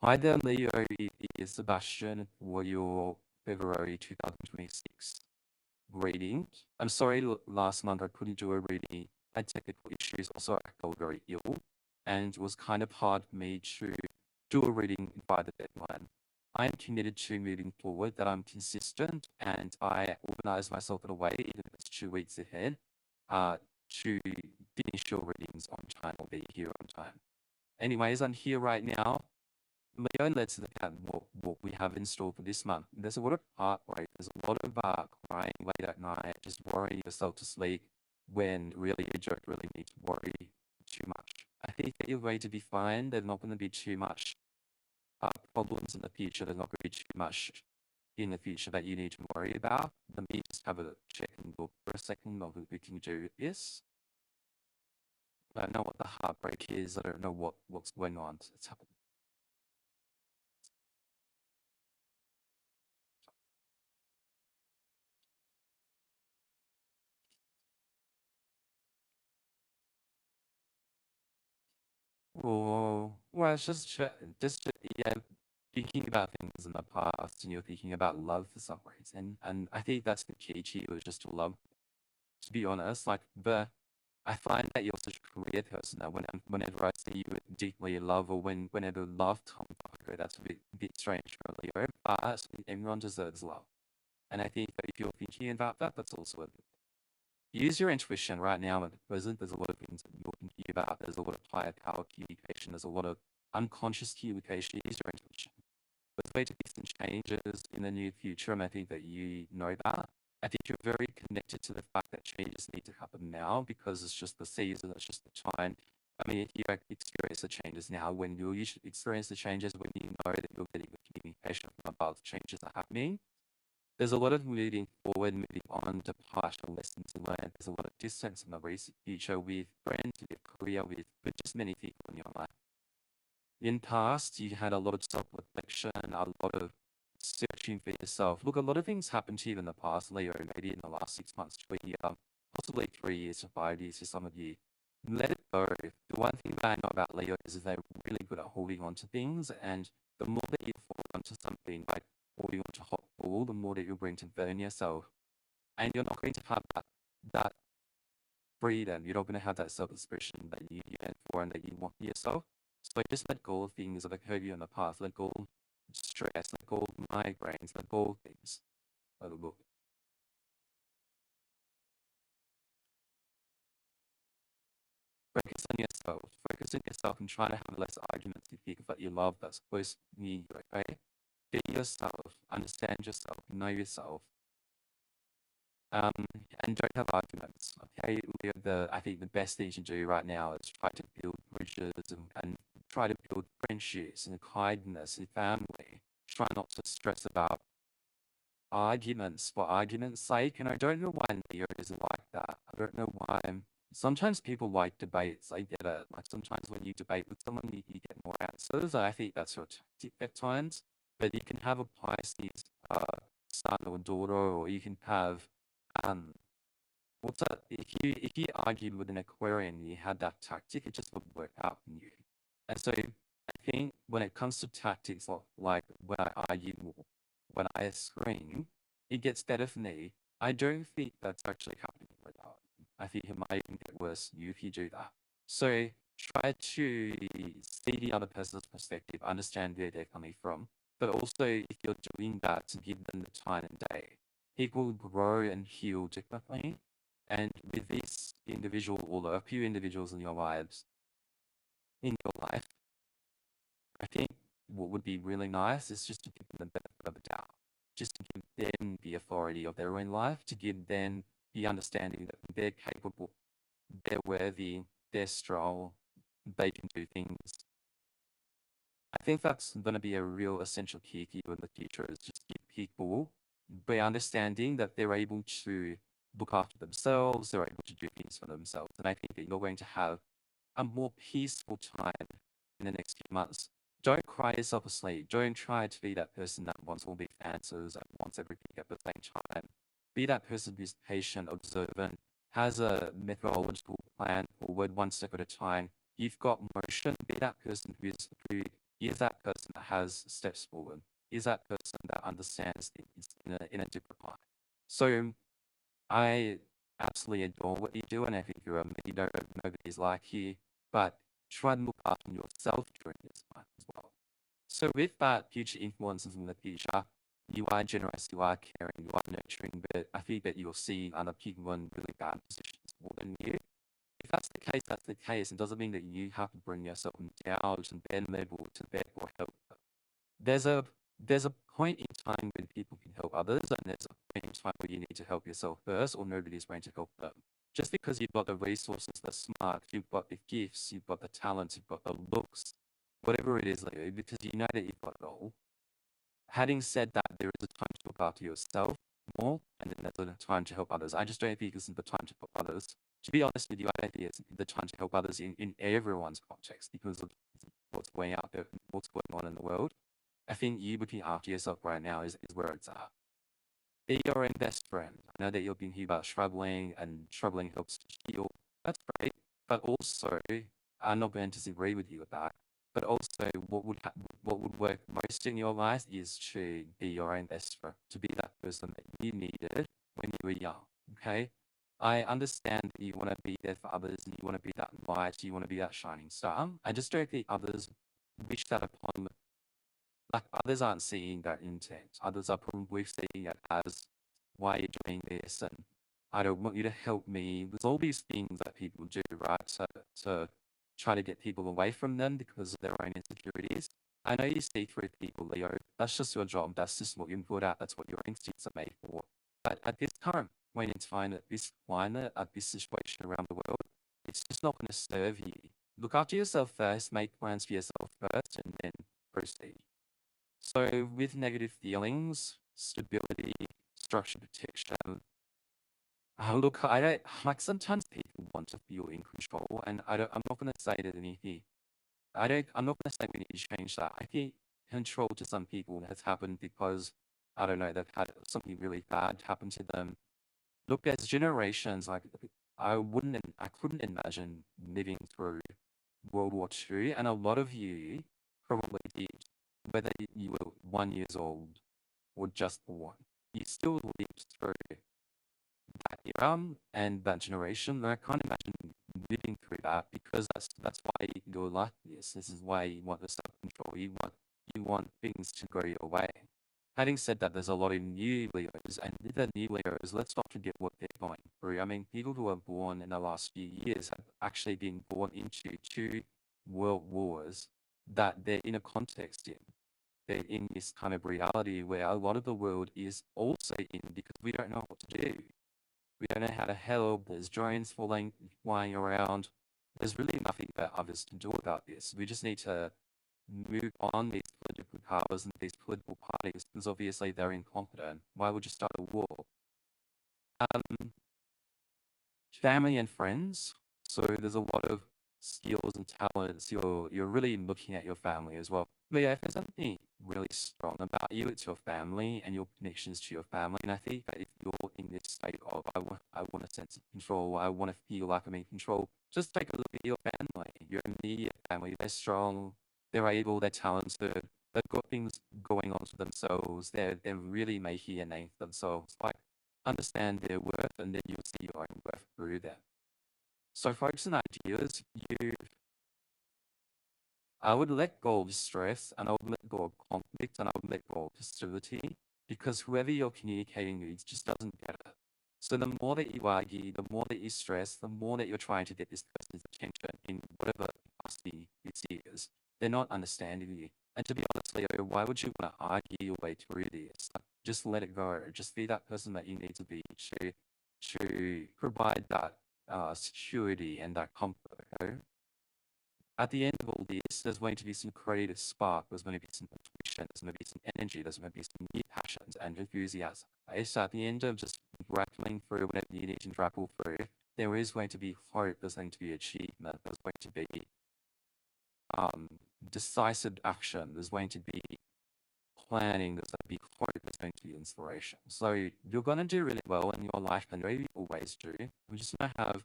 Hi there, Leo. It is Sebastian for your February 2026 reading. I'm sorry, last month I couldn't do a reading. I had technical issues. Also, I felt very ill, and it was kind of hard for me to do a reading by the deadline. I am committed to moving forward, that I'm consistent, and I organize myself in a way, even if it's 2 weeks ahead, to finish your readings on time or be here on time. Anyways, I'm here right now. Leo, let's look at what we have in store for this month. There's a lot of heartbreak. There's a lot of crying late at night, just worrying yourself to sleep when really you don't really need to worry too much. I think that you're going to be fine. There's not going to be too much problems in the future. There's not going to be too much in the future that you need to worry about. Let me just have a check and look for a second of what we can do this. I don't know what the heartbreak is. I don't know what's going on. It's happening. Well, it's just yeah, thinking about things in the past, and you're thinking about love for some reason, and I think that's the key to you, is just to love. To be honest, but I find that you're such a career person that whenever I see you deeply in love, or whenever love comes up, I go, that's a bit strange for Leo, but everyone deserves love, and I think that if you're thinking about that, that's also a use your intuition right now at the present. There's a lot of things that you're thinking about. There's a lot of higher power communication. There's a lot of unconscious communication. Use your intuition. There's going to be some changes in the near future, and I think that you know that. I think you're very connected to the fact that changes need to happen now, because it's just the season, it's just the time. I mean, if you experience the changes now, when you usually experience the changes when you know that you're getting the communication from above, changes are happening. There's a lot of moving forward, moving on to partial lessons learned. There's a lot of distance in the recent future with friends, with your career, with just many people in your life. In past, you had a lot of self-reflection, a lot of searching for yourself. Look, a lot of things happened to you in the past, Leo, maybe in the last 6 months to a year, possibly 3 years to 5 years for some of you. Let it go. The one thing that I know about Leo is they're really good at holding on to things, and the more that you hold on to something, like holding on to hot ball, the more that you're going to burn yourself. And you're not going to have that freedom. You're not going to have that self-expression that you yearn for and that you want for yourself. So just let go of things that have hurt you in the past. Let go of stress. Let go of migraines. Let go of things. Let go. Focus on yourself. Focus on yourself and try to have less arguments with people that you love that's supposed to be you, okay? Be yourself. Understand yourself. Know yourself. Um, and don't have arguments. Okay, I think the best thing you should do right now is try to build bridges, and try to build friendships and kindness and family. Try not to stress about arguments for argument's sake. And I don't know why Leo is like that. I don't know why. Sometimes people like debates. I get it. Like sometimes when you debate with someone, you get more answers. I think that's your tactic at times. But you can have a Pisces son or daughter, or you can have um what's that? If you argued with an Aquarian, you had that tactic, it just wouldn't work out for you. And so I think when it comes to tactics, like when I argue or when I scream, it gets better for me. I don't think that's actually happening with that. I think it might even get worse for you if you do that. So try to see the other person's perspective, understand where they're coming from, but also if you're doing that, to give them the time and day. People grow and heal differently. And with this individual, or a few individuals in your lives, in your life, I think what would be really nice is just to give them the benefit of the doubt, just to give them the authority of their own life, to give them the understanding that they're capable, they're worthy, they're strong, they can do things. I think that's going to be a real essential key for you in the future, is just give people by understanding that they're able to look after themselves, they're able to do things for themselves. And I think that you're going to have a more peaceful time in the next few months. Don't cry yourself asleep. Don't try to be that person that wants all the answers and wants everything at the same time. Be that person who's patient, observant, has a methodological plan forward, one step at a time. You've got motion. Be that person who is that person that has steps forward, is that person that understands things in a different light. So I absolutely adore what you do, and I think you're a leader. Nobody's like you, but try and look after yourself during this time as well. So with that, future influences in the future, you are generous, you are caring, you are nurturing, but I think that you'll see other people in really bad positions more than you. If that's the case, that's the case. It doesn't mean that you have to bring yourself down to their level, to their or help. There's a there's a point in time when people can help others, and there's a point in time where you need to help yourself first, or nobody's going to help them. Just because you've got the resources, the smart, you've got the gifts, you've got the talents, you've got the looks, whatever it is, Leo, because you know that you've got it all. Having said that, there is a time to look after yourself more, and then there's a time to help others. I just don't think it's the time to help others. To be honest with you, I don't think it's the time to help others in everyone's context because of what's going out there, what's going on in the world. I think you looking after yourself right now is where it's at. Be your own best friend. I know that you've been here about struggling, and struggling helps to heal. That's great. But also, I'm not going to disagree with you with that. But also, what would work most in your life is to be your own best friend, to be that person that you needed when you were young. Okay. I understand that you want to be there for others, and you want to be that light, you want to be that shining star. I just don't think others wish that upon, like others aren't seeing that intent. Others are probably seeing it as, why are you doing this? And I don't want you to help me. There's all these things that people do, right? To try to get people away from them because of their own insecurities. I know you see through people, Leo. That's just your job. That's just what you're good at. That's what your instincts are made for. But at this current point in time, at this climate, at this situation around the world, it's just not going to serve you. Look after yourself first, make plans for yourself first, and then proceed. So with negative feelings, stability, structure protection, look, I don't like sometimes people want to feel in control, and I'm not gonna say that anything. I'm not gonna say we need to change that. I think control to some people has happened because I don't know, they've had something really bad happen to them. Look, there's generations like I couldn't imagine living through World War II, and a lot of you probably did, whether you were 1 years old or just born. You still lived through that era and that generation. And I can't imagine living through that because that's why you're like this. This is why you want the self control. You want things to go your way. Having said that, there's a lot of new Leos, and with the new Leos, let's not forget what they're going through. I mean, people who are born in the last few years have actually been born into two world wars that they're in a context in. They're in this kind of reality where a lot of the world is also in because we don't know what to do. We don't know how to help. There's drones flying around. There's really nothing that others can do about this. We just need to move on these political powers and these political parties because obviously they're incompetent. Why would you start a war? Um, Family and friends. So there's a lot of skills and talents. You're really looking at your family as well. But yeah, if there's something really strong about you, it's your family and your connections to your family. And I think that if you're in this state of I want a sense of control, I want to feel like I'm in control, just take a look at your family, your immediate family. They're strong, they're able, they're talented, they've got things going on for themselves. They're really making a name for themselves. Like understand their worth, and then you'll see your own worth through that. So focus on ideas. I would let go of stress, and I would let go of conflict, and I would let go of hostility, because whoever you're communicating with just doesn't get it. So the more that you argue, the more that you stress, the more that you're trying to get this person's attention in whatever capacity this is, they're not understanding you. And to be honest, Leo, why would you want to argue your way through this? Like, just let it go. Just be that person that you need to be to provide that security and that comfort. Okay? At the end of all this, there's going to be some creative spark, there's going to be some intuition, there's going to be some energy, there's going to be some new passions and enthusiasm. Okay? So at the end of just grappling through whatever you need to grapple through, there is going to be hope, there's going to be achievement, there's going to be decisive action, there's going to be planning, there's going to be hope, there's going to be inspiration. So you're going to do really well in your life, and you always do. We're just going to have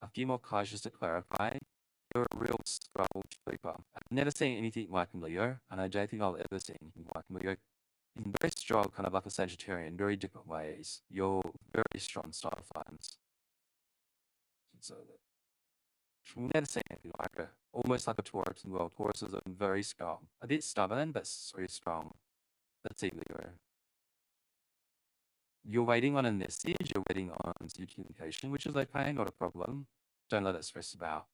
a few more cards just to clarify. you're a real struggle sleeper. I've never seen anything like Leo, and I don't think I'll ever see anything like Leo. In very strong, kind of like a Sagittarian, in very different ways. You're very strong style finds. So we've never seen anything like it. Almost like a Taurus as well. Tauruses are very strong. A bit stubborn, but so strong. Let's see, Leo. You're waiting on a message, you're waiting on your communication, which is okay, not a problem. Don't let it stress about.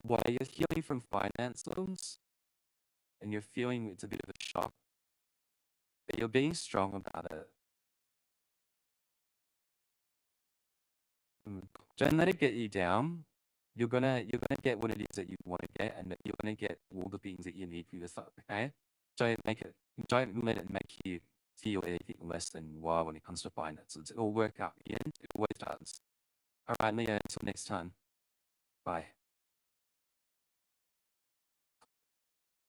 While you're healing from finance loans and you're feeling it's a bit of a shock, but you're being strong about it. Don't let it get you down. You're gonna get what it is that you want to get, and you're gonna get all the things that you need for yourself. Okay? Don't let it make you feel anything less than you are when it comes to finances. It'll work out in the end. It always does. All right, Leo. Until next time. Bye.